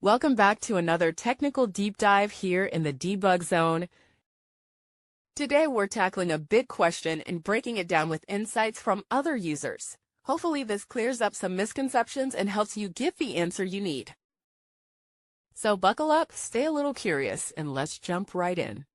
Welcome back to another technical deep dive here in the debug zone. Today we're tackling a big question and breaking it down with insights from other users. Hopefully this clears up some misconceptions and helps you get the answer you need. So buckle up, stay a little curious, and let's jump right in.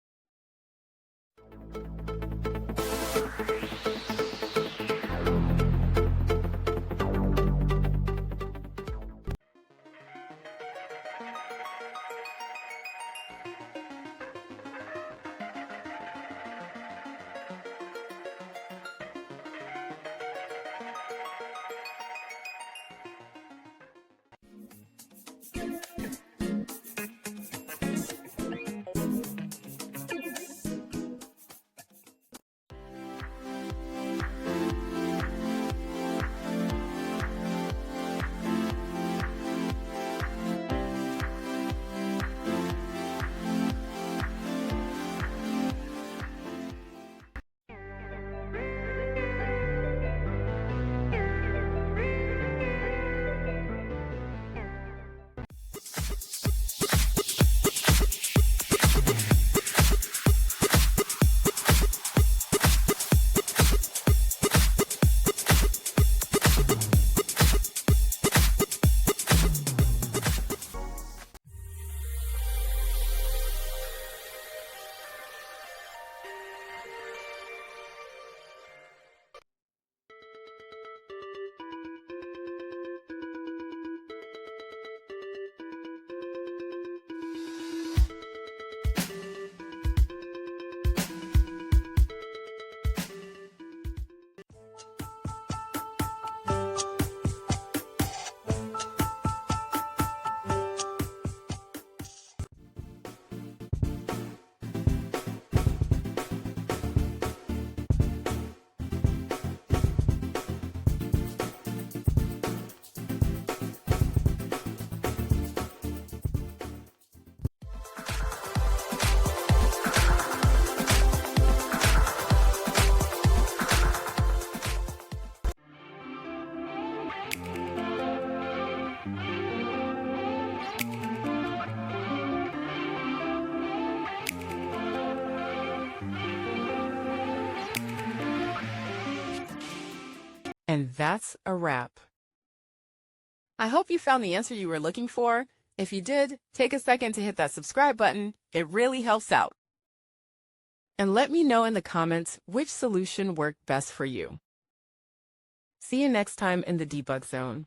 And that's a wrap. I hope you found the answer you were looking for. If you did, take a second to hit that subscribe button. It really helps out. And let me know in the comments which solution worked best for you. See you next time in the debug zone.